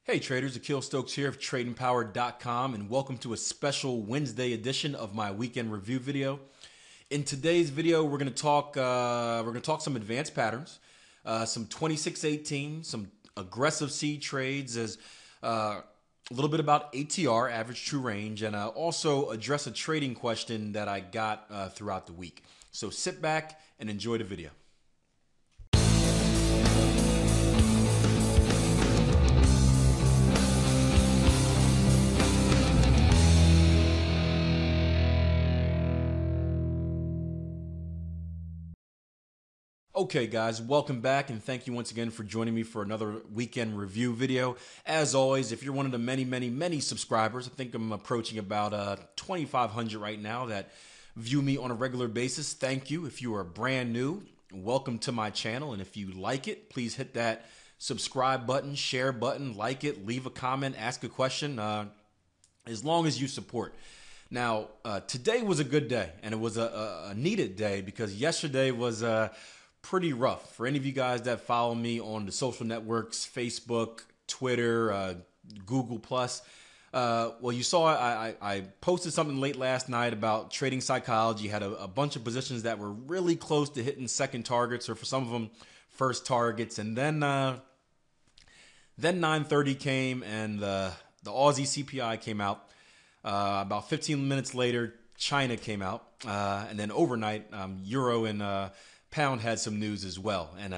Hey traders, Akil Stokes here of TradingPower.com, and welcome to a special Wednesday edition of my weekend review video. In today's video, we're going to talk some advanced patterns, some 2618, some aggressive seed trades, as a little bit about ATR, average true range, and also address a trading question that I got throughout the week. So sit back and enjoy the video. Okay guys, welcome back and thank you once again for joining me for another weekend review video. As always, if you're one of the many subscribers, I think I'm approaching about 2,500 right now that view me on a regular basis. Thank you. If you are brand new, welcome to my channel, and if you like it, please hit that subscribe button, share button, like it, leave a comment, ask a question, as long as you support. Now, today was a good day, and it was a needed day because yesterday was pretty rough. For any of you guys that follow me on the social networks, Facebook, Twitter, Google+, well, you saw I posted something late last night about trading psychology. Had a bunch of positions that were really close to hitting second targets, or for some of them, first targets. And then 9:30 came, and the Aussie CPI came out. About 15 minutes later, China came out, and then overnight, Euro and Pound had some news as well. And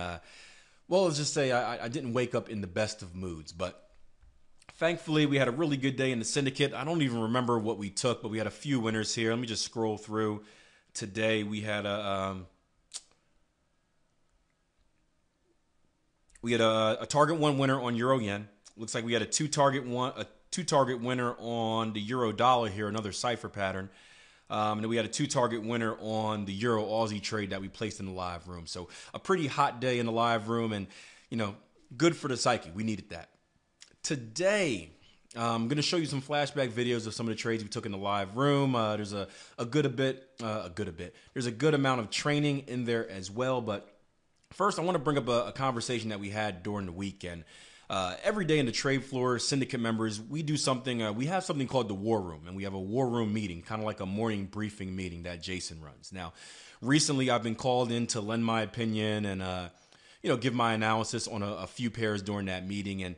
well, let's just say I didn't wake up in the best of moods, but thankfully we had a really good day in the syndicate. I don't even remember what we took, but we had a few winners here. Let me just scroll through. Today we had a target one winner on Euro Yen. Looks like we had a two target winner on the Euro Dollar here, another cipher pattern. And then we had a two target winner on the Euro Aussie trade that we placed in the live room. So a pretty hot day in the live room, and good for the psyche. We needed that. Today, I'm going to show you some flashback videos of some of the trades we took in the live room. There's a good amount of training in there as well. But first, I want to bring up a conversation that we had during the weekend. Every day in the trade floor, syndicate members, we do something. We have something called the War Room, and we have a War Room meeting, kind of like a morning briefing meeting that Jason runs. Now, recently I've been called in to lend my opinion and give my analysis on a few pairs during that meeting. And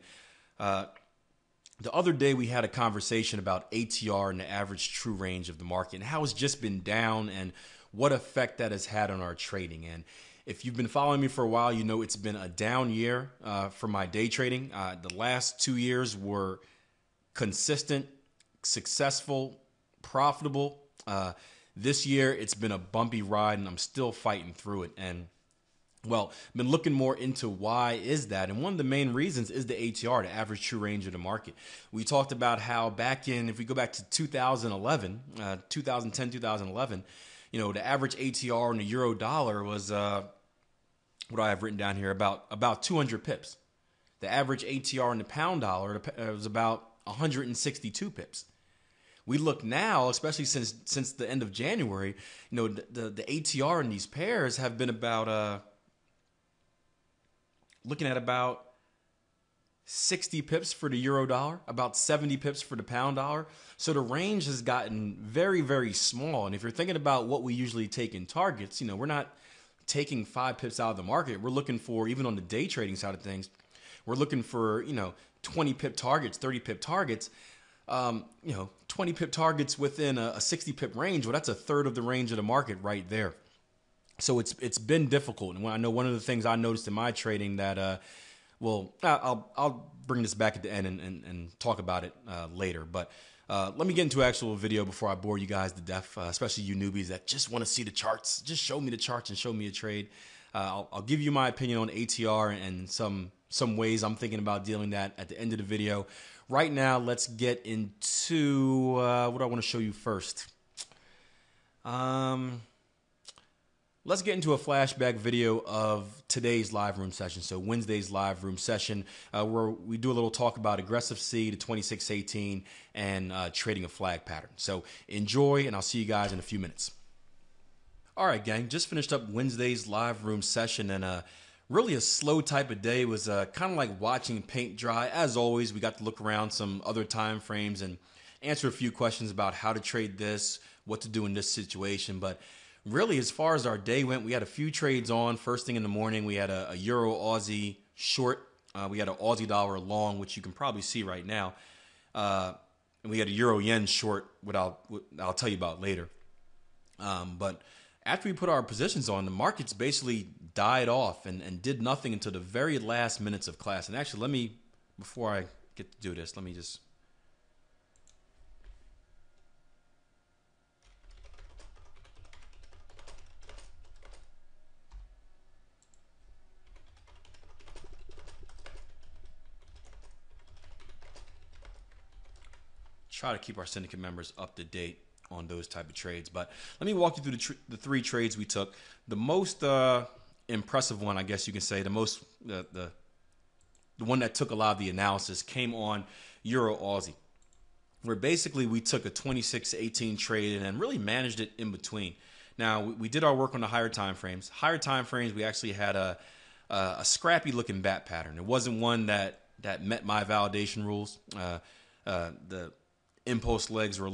the other day we had a conversation about ATR and the average true range of the market and how it's just been down and what effect that has had on our trading. And if you've been following me for a while, you know it's been a down year for my day trading. The last 2 years were consistent, successful, profitable. This year, it's been a bumpy ride, and I'm still fighting through it. And, well, I've been looking more into why is that. And one of the main reasons is the ATR, the average true range of the market. We talked about how back in, if we go back to 2011, 2010, 2011, the average ATR in the Euro Dollar was, what do I have written down here, about 200 pips. The average ATR in the Pound Dollar was about 162 pips. We look now, especially since the end of January, the ATR in these pairs have been about, looking at about 60 pips for the Euro Dollar, about 70 pips for the Pound Dollar. So the range has gotten very small. And if you're thinking about what we usually take in targets, we're not taking 5 pips out of the market. We're looking for, even on the day trading side of things, we're looking for, 20 pip targets, 30 pip targets, 20 pip targets within a 60 pip range. Well, that's a third of the range of the market right there. So it's been difficult. And I know one of the things I noticed in my trading that, well, I'll bring this back at the end and talk about it later. But let me get into an actual video before I bore you guys to death, especially you newbies that just want to see the charts. Just show me the charts and show me a trade. I'll give you my opinion on ATR and some ways I'm thinking about dealing that at the end of the video. Right now, let's get into what I want to show you first. Let's get into a flashback video of today's live room session. So Wednesday's live room session, where we do a little talk about aggressive C to 2618 and trading a flag pattern. So enjoy, and I'll see you guys in a few minutes. All right, gang, just finished up Wednesday's live room session, and Really a slow type of day. It was kind of like watching paint dry. As always, we got to look around some other time frames and answer a few questions about how to trade this, what to do in this situation. But really, as far as our day went, we had a few trades on. First thing in the morning, we had a Euro Aussie short. We had an Aussie dollar long, which you can probably see right now. And we had a Euro yen short, what I'll tell you about later. But after we put our positions on, the markets basically died off and did nothing until the very last minutes of class. And actually, before I get to do this, let me just try to keep our syndicate members up to date on those type of trades. But let me walk you through the three trades we took. The most impressive one, I guess you can say, the one that took a lot of the analysis came on Euro Aussie, where basically we took a 26-18 trade and then really managed it in between. Now, we did our work on the higher time frames. Higher time frames, we actually had a scrappy looking bat pattern. It wasn't one that met my validation rules. The impulse legs were a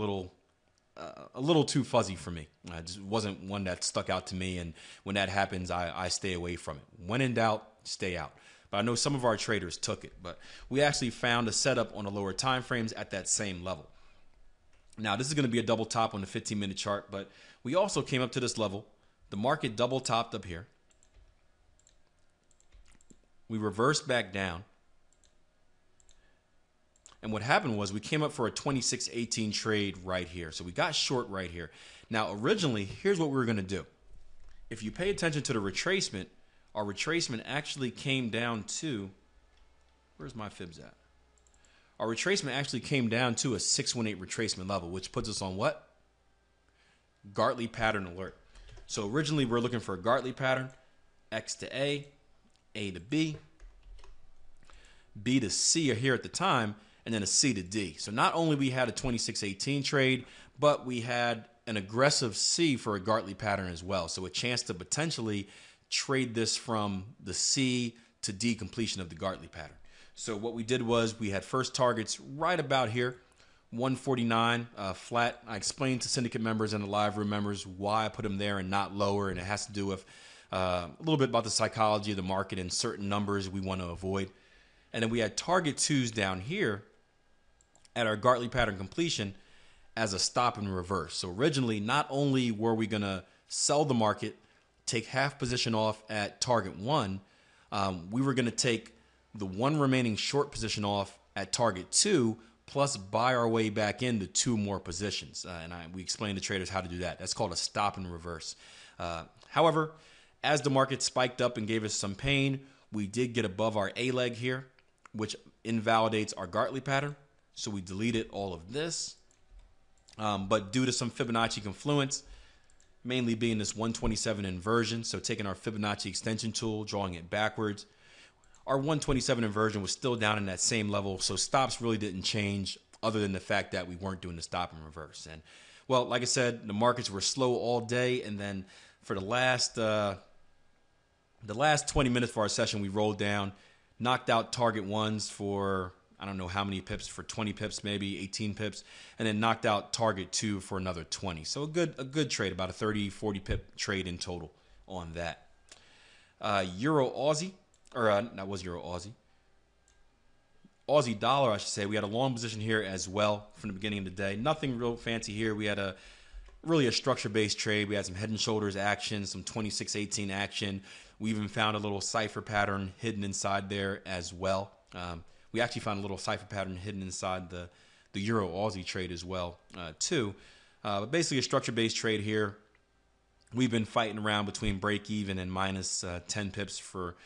little too fuzzy for me. It just wasn't one that stuck out to me, and when that happens, I stay away from it. When in doubt, stay out. But I know some of our traders took it, but we actually found a setup on the lower time frames at that same level. Now, this is going to be a double top on the 15-minute chart, but we also came up to this level. The market double topped up here. We reversed back down. And what happened was we came up for a 26-18 trade right here. So we got short right here. Now, originally, here's what we were going to do. If you pay attention to the retracement, our retracement actually came down to, where's my fibs at? Our retracement actually came down to a 618 retracement level, which puts us on what? Gartley pattern alert. So originally, we're looking for a Gartley pattern, X to A to B to C are here at the time, and then a C to D. So not only we had a 26-18 trade, but we had an aggressive C for a Gartley pattern as well. So a chance to potentially trade this from the C to D completion of the Gartley pattern. So what we did was we had first targets right about here, 149 flat. I explained to syndicate members and the live room members why I put them there and not lower, and it has to do with a little bit about the psychology of the market and certain numbers we want to avoid. And then we had target twos down here at our Gartley pattern completion as a stop and reverse. So originally, not only were we going to sell the market, take half position off at target one, we were going to take the one remaining short position off at target two, plus buy our way back into two more positions. We explained to traders how to do that. That's called a stop and reverse. However, as the market spiked up and gave us some pain, we did get above our A leg here, which invalidates our Gartley pattern. So we deleted all of this. But due to some Fibonacci confluence, mainly being this 127 inversion, so taking our Fibonacci extension tool, drawing it backwards, our 127 inversion was still down in that same level. So stops really didn't change other than the fact that we weren't doing the stop and reverse. And well, like I said, the markets were slow all day. And then for the last 20 minutes for our session, we rolled down, knocked out target ones for, I don't know how many pips, for 20 pips, maybe 18 pips, and then knocked out target two for another 20. So a good trade, about a 30, 40 pip trade in total on that. Euro Aussie, or that was Euro Aussie. Aussie dollar, I should say. We had a long position here as well from the beginning of the day. Nothing real fancy here. We had really a structure-based trade. We had some head and shoulders action, some 26-18 action. We even found a little cipher pattern hidden inside there as well. We actually found a little cipher pattern hidden inside the Euro Aussie trade as well, too. But basically a structure-based trade here. We've been fighting around between break-even and minus 10 pips for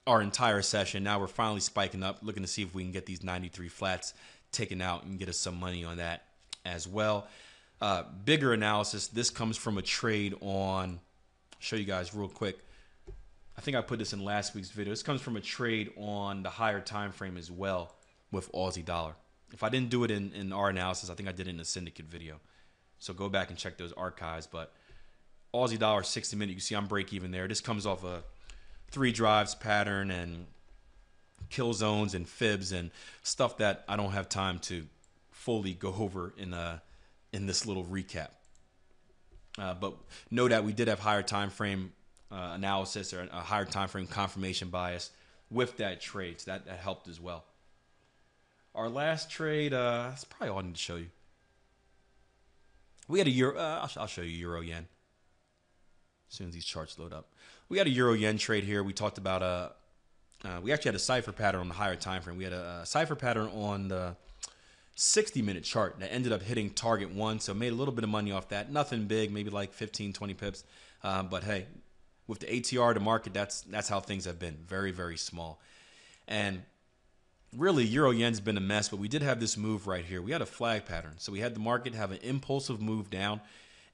our entire session. Now we're finally spiking up, looking to see if we can get these 93 flats taken out and get us some money on that as well. Bigger analysis. This comes from a trade on, I'll show you guys real quick. I think I put this in last week's video. This comes from a trade on the higher time frame as well with Aussie dollar. If I didn't do it in our analysis, I think I did it in the syndicate video. So go back and check those archives. But Aussie dollar 60 minute, you see I'm break even there. This comes off a three drives pattern and kill zones and fibs and stuff that I don't have time to fully go over in this little recap. But know that we did have higher time frame analysis or a higher time frame confirmation bias with that trade, so that helped as well. Our last trade, that's probably all I need to show you. We had a Euro. I'll show you Euro Yen as soon as these charts load up. We had a Euro Yen trade here. We talked about we actually had a cipher pattern on the higher time frame. We had a cipher pattern on the 60-minute chart that ended up hitting target 1, so made a little bit of money off that. Nothing big, maybe like 15, 20 pips. But hey, with the ATR, the market, that's how things have been. Very, very small. And really, Euro Yen's been a mess, but we did have this move right here. We had a flag pattern. So we had the market have an impulsive move down,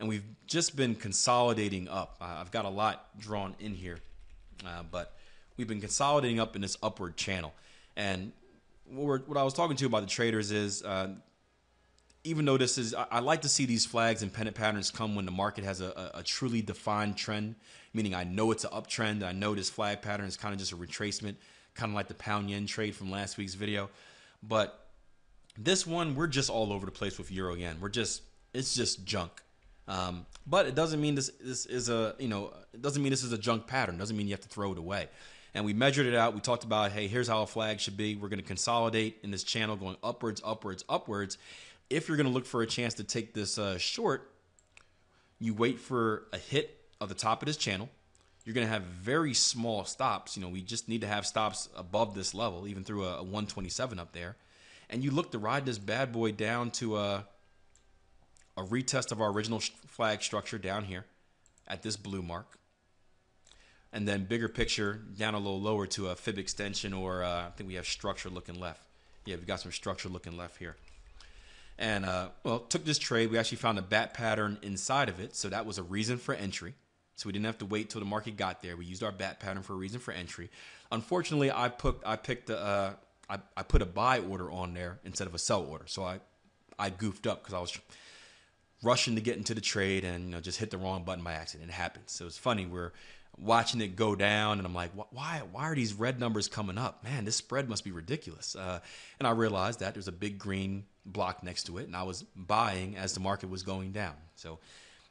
and we've just been consolidating up. I've got a lot drawn in here, but we've been consolidating up in this upward channel. And what I was talking to about the traders is, even though this is, I like to see these flags and pennant patterns come when the market has a truly defined trend, meaning I know it's an uptrend. I know this flag pattern is kind of just a retracement, kind of like the pound yen trade from last week's video. But this one, we're just all over the place with Euro Yen. It's just junk. But it doesn't mean this is it doesn't mean this is a junk pattern. It doesn't mean you have to throw it away. And we measured it out. We talked about, hey, here's how a flag should be. We're going to consolidate in this channel going upwards, upwards, upwards. If you're going to look for a chance to take this short, you wait for a hit of the top of this channel. You're going to have very small stops. We just need to have stops above this level, even through a 127 up there. And you look to ride this bad boy down to a retest of our original flag structure down here at this blue mark. And then bigger picture down a little lower to a fib extension, or I think we have structure looking left. Yeah, we've got some structure looking left here. And, took this trade. We actually found a bat pattern inside of it. So that was a reason for entry. So we didn't have to wait till the market got there. We used our bat pattern for a reason for entry. Unfortunately, I put a buy order on there instead of a sell order. So I goofed up because I was rushing to get into the trade and just hit the wrong button by accident. It happens. So it's funny. We're watching it go down, and I'm like, why are these red numbers coming up? Man, this spread must be ridiculous. And I realized that there's a big green block next to it, and I was buying as the market was going down. So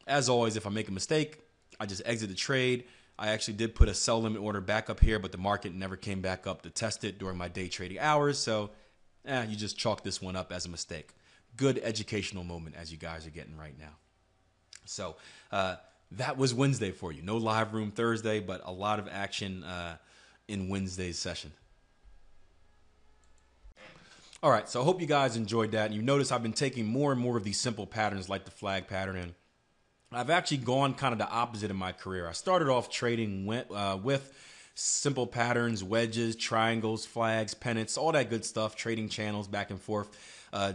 as always, if I make a mistake, I just exit the trade. I actually did put a sell limit order back up here, but the market never came back up to test it during my day trading hours. So you just chalk this one up as a mistake. Good educational moment as you guys are getting right now. So that was Wednesday for you. No live room Thursday, but a lot of action in Wednesday's session. All right, so I hope you guys enjoyed that. And you notice I've been taking more and more of these simple patterns like the flag pattern, and I've actually gone kind of the opposite in my career. I started off trading with simple patterns, wedges, triangles, flags, pennants, all that good stuff, trading channels back and forth,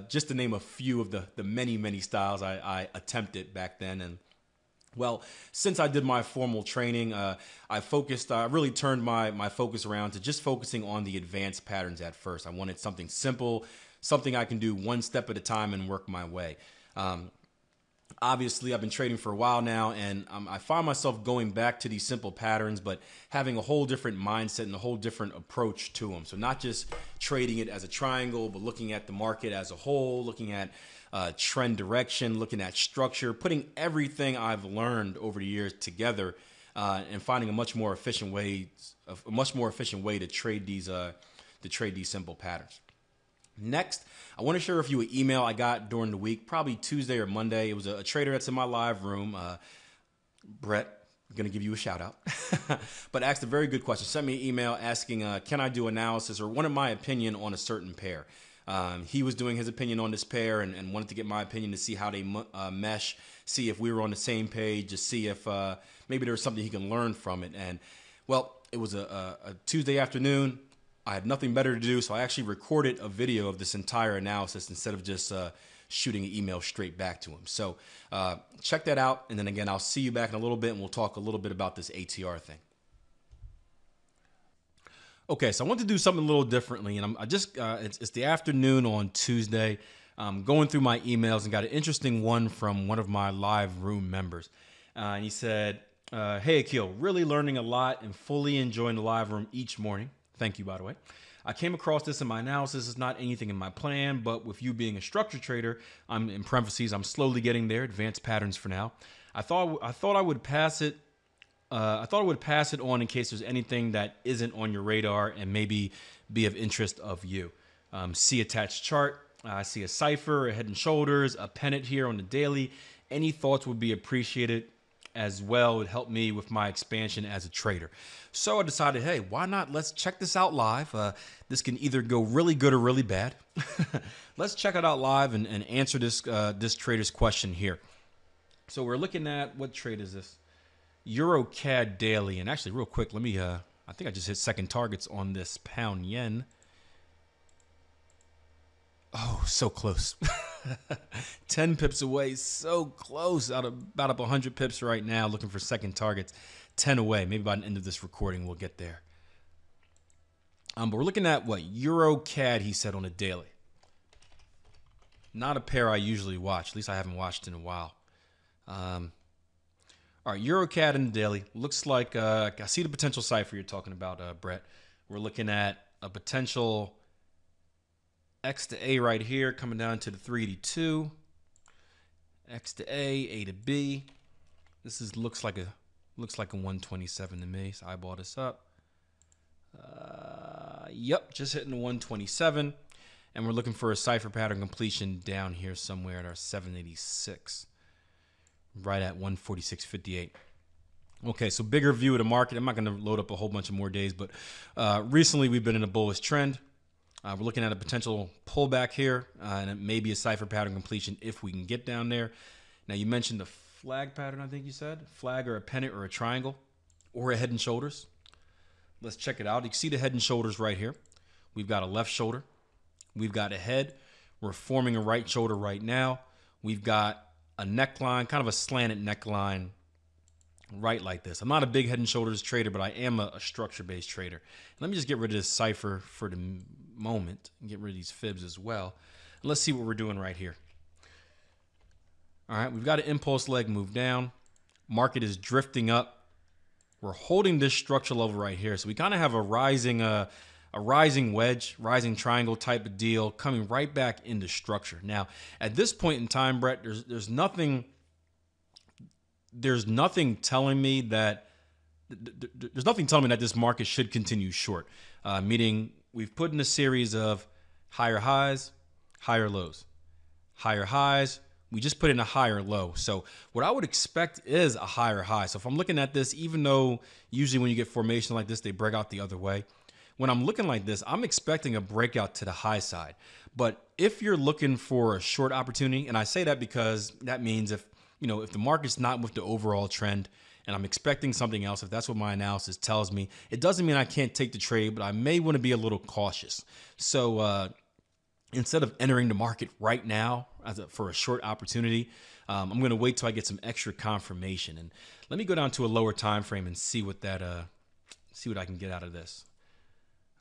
just to name a few of the many, many styles I attempted back then. And well, since I did my formal training, I really turned my focus around to just focusing on the advanced patterns at first. I wanted something simple, something I can do one step at a time and work my way. Obviously, I've been trading for a while now, and I find myself going back to these simple patterns, but having a whole different mindset and a whole different approach to them. So not just trading it as a triangle, but looking at the market as a whole, looking at trend direction, looking at structure, putting everything I've learned over the years together, and finding a much more efficient way to trade these simple patterns. Next, I want to share with you an email I got during the week, probably Tuesday or Monday. It was a trader that's in my live room, Brett. I'm going to give you a shout out, but asked a very good question. Sent me an email asking, can I do analysis or wanted my opinion on a certain pair. He was doing his opinion on this pair and wanted to get my opinion to see how they mesh, see if we were on the same page, to see if maybe there was something he can learn from it. And well, it was a Tuesday afternoon. I had nothing better to do, so I actually recorded a video of this entire analysis instead of just shooting an email straight back to him. So check that out, and then again, I'll see you back in a little bit, and we'll talk a little bit about this ATR thing. Okay, so I want to do something a little differently, and it's the afternoon on Tuesday. I'm going through my emails and got an interesting one from one of my live room members. And he said, Hey, Akil, really learning a lot and fully enjoying the live room each morning. Thank you, by the way. I came across this in my analysis. It's not anything in my plan, but with you being a structure trader, I'm in parentheses, I'm slowly getting there. Advanced patterns for now. I thought I would pass it. I thought I would pass it on in case there's anything that isn't on your radar and maybe be of interest of you. See attached chart. I see a cipher, a head and shoulders, a pennant here on the daily. Any thoughts would be appreciated as well. It would help me with my expansion as a trader. So I decided, hey, why not? Let's check this out live. This can either go really good or really bad. Let's check it out live and answer this trader's question here. So we're looking at, what trade is this? Euro CAD daily. And actually, real quick, let me, I think I just hit second targets on this pound yen. Oh, so close. 10 pips away, so close. Out of about 100 pips right now, looking for second targets. 10 away. Maybe by the end of this recording, we'll get there. But we're looking at what? Euro CAD, he said, on a daily. Not a pair I usually watch. At least I haven't watched in a while. All right, Euro CAD in the daily. Looks like, I see the potential cipher you're talking about, Brett. We're looking at a potential X to A right here, coming down to the 382. X to A to B. This looks like a 127 to me. So I eyeball this up. Yep, just hitting the 127, and we're looking for a cipher pattern completion down here somewhere at our 786, right at 146.58. Okay, so bigger view of the market. I'm not going to load up a whole bunch of more days, but recently we've been in a bullish trend. We're looking at a potential pullback here, and it may be a cipher pattern completion if we can get down there. Now, you mentioned the flag pattern, I think you said. Flag or a pennant or a triangle or a head and shoulders. Let's check it out. You can see the head and shoulders right here. We've got a left shoulder. We've got a head. We're forming a right shoulder right now. We've got a neckline, kind of a slanted neckline right like this. I'm not a big head and shoulders trader, but I am a structure-based trader. Let me just get rid of this cipher for the moment and get rid of these fibs as well. And let's see what we're doing right here. All right, we've got an impulse leg move down. Market is drifting up. We're holding this structure level right here. So we kind of have a rising wedge, rising triangle type of deal coming right back into structure. Now, at this point in time, Brett, there's nothing telling me that this market should continue short. Meaning we've put in a series of higher highs, higher lows, higher highs. We just put in a higher low. So what I would expect is a higher high. So if I'm looking at this, even though usually when you get formation like this, they break out the other way. When I'm looking like this, I'm expecting a breakout to the high side. But if you're looking for a short opportunity, and I say that because that means if the market's not with the overall trend and I'm expecting something else, if that's what my analysis tells me, it doesn't mean I can't take the trade, but I may want to be a little cautious. So instead of entering the market right now for a short opportunity, I'm going to wait till I get some extra confirmation. And let me go down to a lower time frame and see what I can get out of this.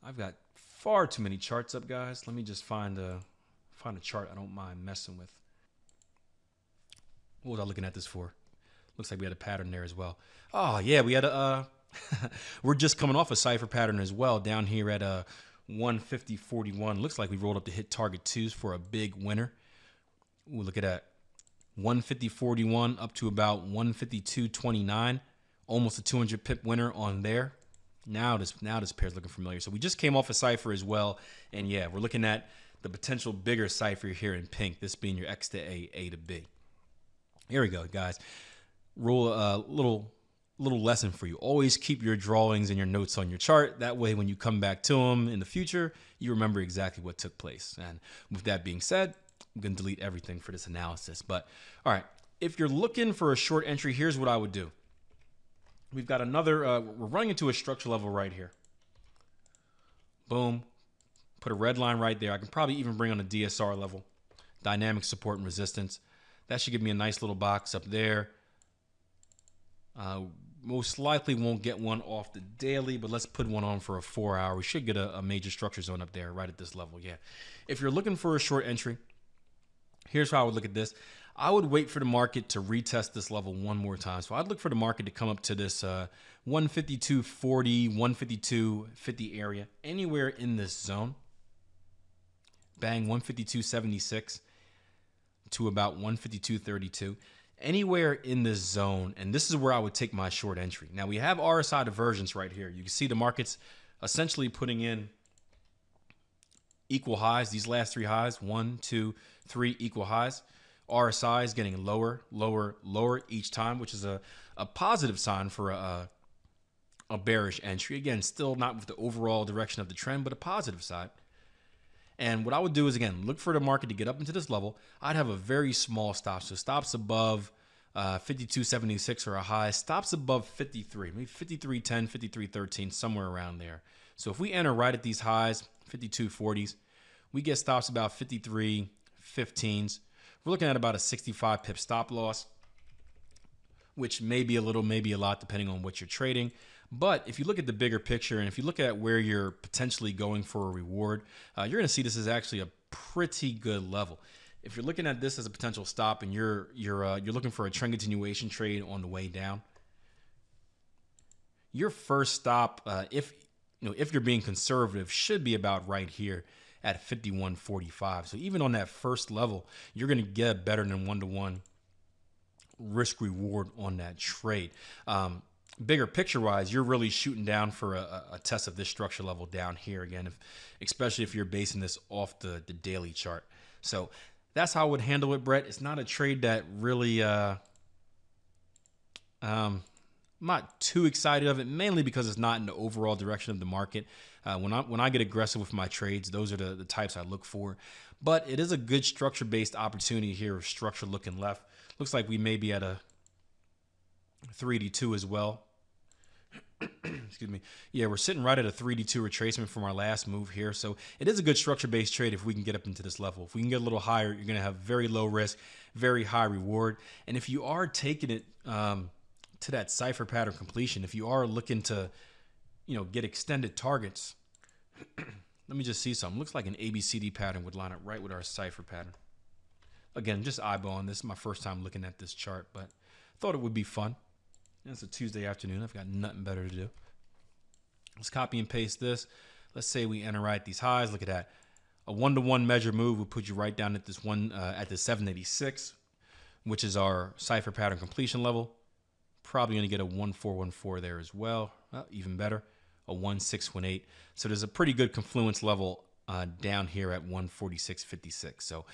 I've got far too many charts up, guys. Let me just find a chart I don't mind messing with. What was I looking at this for? Looks like we had a pattern there as well. Oh, yeah, we had a... we're just coming off a cipher pattern as well down here at 150.41. Looks like we rolled up to hit target twos for a big winner. We'll look at that. 150.41 up to about 152.29. Almost a 200 pip winner on there. Now this pair's looking familiar. So we just came off a cipher as well. And yeah, we're looking at the potential bigger cipher here in pink. This being your X to A to B. Here we go, guys. Little lesson for you. Always keep your drawings and your notes on your chart. That way, when you come back to them in the future, you remember exactly what took place. And with that being said, I'm going to delete everything for this analysis. But all right, if you're looking for a short entry, here's what I would do. We've got another, we're running into a structure level right here. Boom. Put a red line right there. I can probably even bring on a DSR level. Dynamic support and resistance. That should give me a nice little box up there. Most likely won't get one off the daily, but let's put one on for a 4 hour. We should get a major structure zone up there right at this level. Yeah. If you're looking for a short entry, here's how I would look at this. I would wait for the market to retest this level one more time. So I'd look for the market to come up to this 152.40, 152.50 area, anywhere in this zone. Bang, 152.76 to about 152.32. Anywhere in this zone, and this is where I would take my short entry. Now we have RSI divergence right here. You can see the market's essentially putting in equal highs. These last three highs, 1, 2, 3 equal highs. RSI is getting lower, lower, lower each time, which is a positive sign for a bearish entry. Again, still not with the overall direction of the trend, but a positive side. And what I would do is, again, look for the market to get up into this level. I'd have a very small stop. So stops above 52.76 or a high. Stops above 53, maybe 53.10, 53.13, somewhere around there. So if we enter right at these highs, 52.40s, we get stops about 53.15s. We're looking at about a 65 pip stop loss, which may be a little, maybe a lot, depending on what you're trading. But if you look at the bigger picture, and if you look at where you're potentially going for a reward, you're going to see this is actually a pretty good level. If you're looking at this as a potential stop, and you're looking for a trend continuation trade on the way down, your first stop, if you're being conservative, should be about right here at 51.45. So even on that first level, you're going to get better than 1-to-1 risk reward on that trade. Bigger picture wise, you're really shooting down for a test of this structure level down here again, especially if you're basing this off the daily chart. So that's how I would handle it, Brett. It's not a trade that really I'm not too excited of it, mainly because it's not in the overall direction of the market. When I get aggressive with my trades, those are the types I look for. But it is a good structure-based opportunity here of structure looking left. Looks like we may be at a 382 as well. Excuse me. Yeah, we're sitting right at a 382 retracement from our last move here. So it is a good structure-based trade if we can get up into this level. If we can get a little higher, you're going to have very low risk, very high reward. And if you are taking it to that cipher pattern completion, if you are looking to, get extended targets, let me just see something. Looks like an ABCD pattern would line up right with our cipher pattern. Again, just eyeballing this. Is my first time looking at this chart, but thought it would be fun. It's a Tuesday afternoon. I've got nothing better to do. Let's copy and paste this. Let's say we enter right at these highs. Look at that. A 1-to-1 measure move would put you right down at this one at the 786, which is our cipher pattern completion level. Probably going to get a 1414 there as well. Even better, a 1618. So there's a pretty good confluence level down here at 146.56. So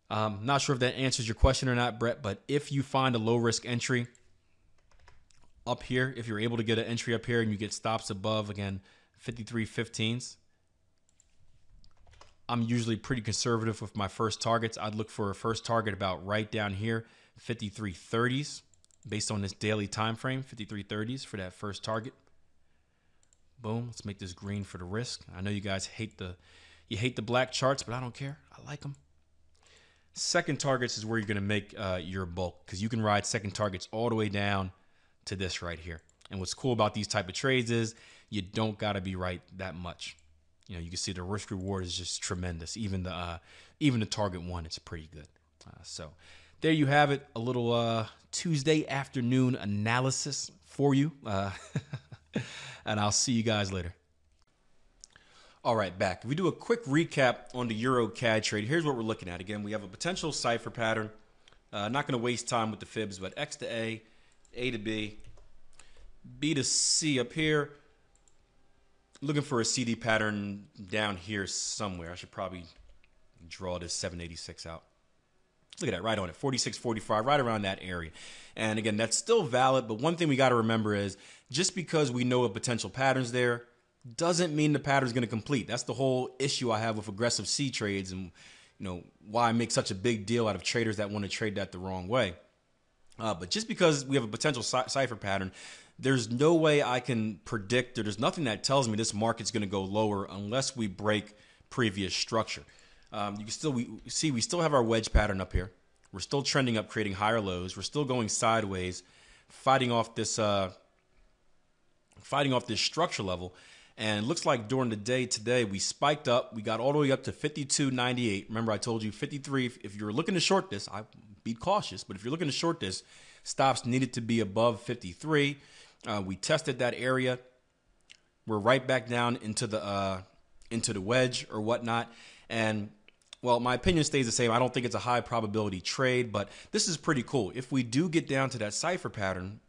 not sure if that answers your question or not, Brett, but if you find a low risk entry up here, if you're able to get an entry up here and you get stops above, again, 53.15s, I'm usually pretty conservative with my first targets. I'd look for a first target about right down here, 53.30s, based on this daily time frame, 53.30s for that first target. Boom. Let's make this green for the risk. I know you guys hate the black charts, but I don't care. I like them. Second targets is where you're going to make your bulk, because you can ride second targets all the way down to this right here. And what's cool about these type of trades is you don't got to be right that much. You can see the risk reward is just tremendous. Even the target one, it's pretty good. So there you have it. A little Tuesday afternoon analysis for you. And I'll see you guys later. All right, back. If we do a quick recap on the Euro CAD trade, here's what we're looking at. Again, we have a potential cipher pattern. Not going to waste time with the fibs, but X to A to B, B to C up here. Looking for a CD pattern down here somewhere. I should probably draw this 786 out. Look at that, right on it, 46.45, right around that area. And again, that's still valid, but one thing we got to remember is just because we know of potential patterns there doesn't mean the pattern is going to complete. That's the whole issue I have with aggressive C trades, and why I make such a big deal out of traders that want to trade that the wrong way. But just because we have a potential cipher pattern, there's no way I can predict, or there's nothing that tells me this market's going to go lower unless we break previous structure. You can still we still have our wedge pattern up here. We're still trending up, creating higher lows. We're still going sideways, fighting off this structure level. And it looks like during the day today, we spiked up. We got all the way up to 52.98. Remember, I told you 53. If you're looking to short this, be cautious. But if you're looking to short this, stops needed to be above 53. We tested that area. We're right back down into the wedge or whatnot. And well, my opinion stays the same. I don't think it's a high probability trade, but this is pretty cool. If we do get down to that cipher pattern,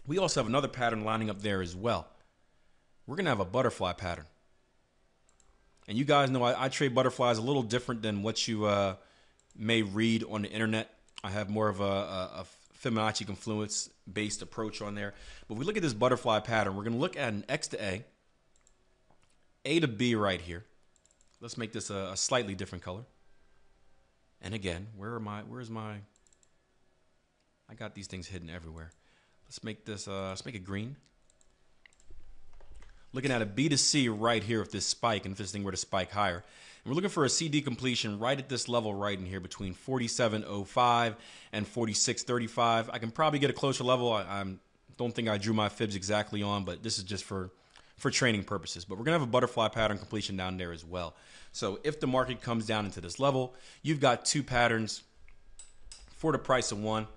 we also have another pattern lining up there as well. We're going to have a butterfly pattern. And you guys know I trade butterflies a little different than what you may read on the internet. I have more of a Fibonacci confluence based approach on there. But if we look at this butterfly pattern, we're going to look at an X to A to B right here. Let's make this a slightly different color. And again, where's my, I got these things hidden everywhere. Let's make this, let's make it green. Looking at a B to C right here with this spike, and if this thing were to spike higher. And we're looking for a CD completion right at this level right in here between 47.05 and 46.35. I can probably get a closer level. I don't think I drew my fibs exactly on, but this is just for training purposes. But we're going to have a butterfly pattern completion down there as well. So if the market comes down into this level, you've got two patterns for the price of one.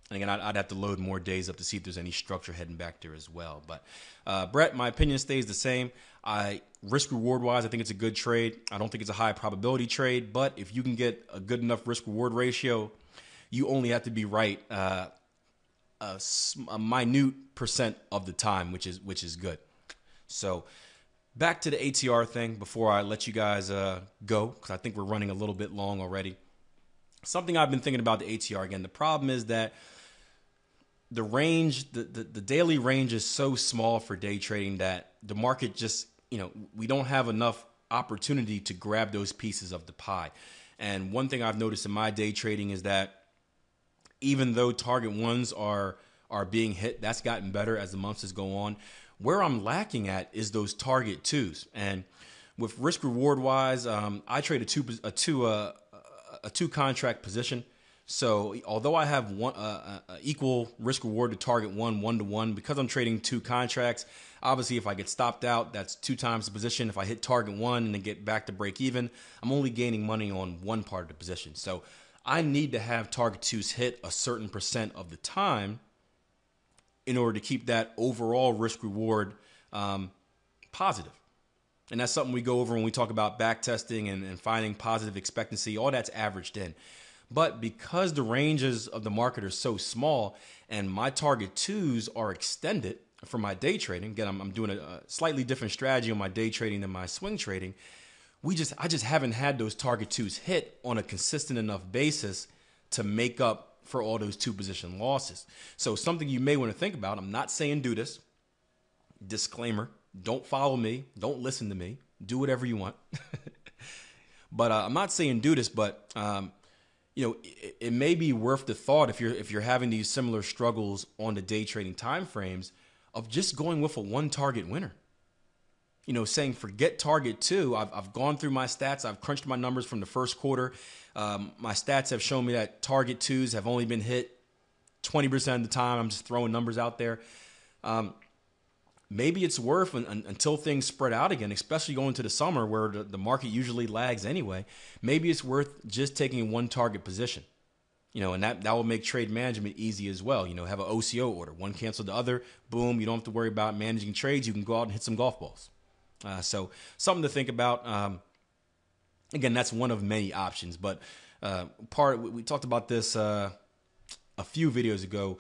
And again, I'd have to load more days up to see if there's any structure heading back there as well. But Brett, my opinion stays the same. Risk reward wise, I think it's a good trade. I don't think it's a high probability trade, but if you can get a good enough risk reward ratio, you only have to be right a minute percent of the time, which is good. So back to the ATR thing before I let you guys go, because I think we're running a little bit long already. Something I've been thinking about the ATR again. The problem is that the range, the daily range is so small for day trading that the market just, we don't have enough opportunity to grab those pieces of the pie. And one thing I've noticed in my day trading is that even though target ones are being hit, that's gotten better as the months go on. Where I'm lacking at is those target twos. And with risk reward wise, I trade a two contract position. So although I have one equal risk reward to target one to one, because I'm trading two contracts, obviously if I get stopped out, that's 2 times the position. If I hit target one and then get back to break even, I'm only gaining money on one part of the position. So I need to have target twos hit a certain percent of the time in order to keep that overall risk reward positive. And that's something we go over when we talk about back testing and finding positive expectancy. All that's averaged in. But because the ranges of the market are so small and my target twos are extended for my day trading, again, I'm doing a slightly different strategy on my day trading than my swing trading. I just haven't had those target twos hit on a consistent enough basis to make up for all those two position losses. So something you may want to think about, I'm not saying do this. Disclaimer, don't follow me. Don't listen to me. Do whatever you want. But I'm not saying do this, but it may be worth the thought if you're having these similar struggles on the day trading time frames of just going with a one target winner. Saying forget target two. I've gone through my stats. I've crunched my numbers from the first quarter. My stats have shown me that target twos have only been hit 20% of the time. I'm just throwing numbers out there. Maybe it's worth until things spread out again, especially going to the summer where the market usually lags anyway. Maybe it's worth just taking one target position, and that will make trade management easy as well. Have an OCO order, one cancel the other, boom. You don't have to worry about managing trades. You can go out and hit some golf balls. So something to think about. Again, that's one of many options, but we talked about this a few videos ago.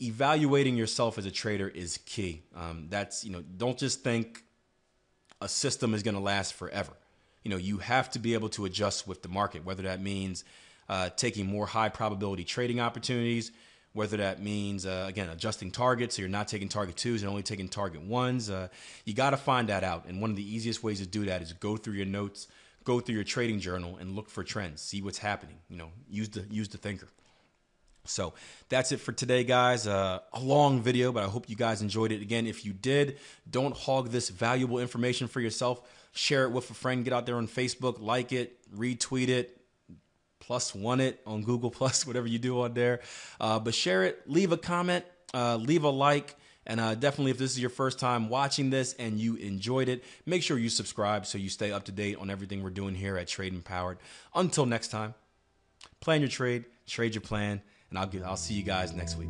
Evaluating yourself as a trader is key. Don't just think a system is going to last forever. You have to be able to adjust with the market, whether that means taking more high probability trading opportunities, whether that means, again, adjusting targets. So you're not taking target twos and only taking target ones. You got to find that out. And one of the easiest ways to do that is go through your notes, go through your trading journal and look for trends, see what's happening, use the thinker. So that's it for today, guys. A long video, but I hope you guys enjoyed it. Again, if you did, don't hog this valuable information for yourself. Share it with a friend. Get out there on Facebook, like it, retweet it, +1 it on Google+, whatever you do on there. But share it, leave a comment, leave a like, and definitely if this is your first time watching this and you enjoyed it, make sure you subscribe so you stay up to date on everything we're doing here at Trade Empowered. Until next time, Plan your trade, trade your plan, and I'll see you guys next week.